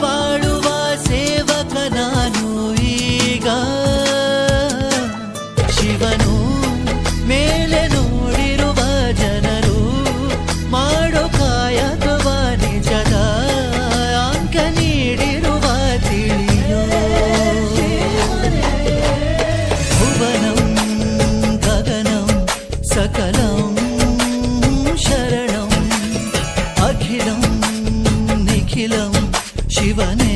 ಬಾಳುವ ಸೇವಕ ನಾನು ಈಗ. ಶಿವನು ಮೇಲೆ ನೋಡಿರುವ ಜನರು ಮಾಡೋ ಕಾಯಕವ ನಿಜದ ಅಂಕ ನೀಡಿರುವ ತಿಳಿಯೋ. ಭುವನಂ ಗಗನಂ ಸಕಲಂ ಶರಣಂ ಅಖಿಲಂ ನಿಖಿಲಂ ಶಿವನೇ.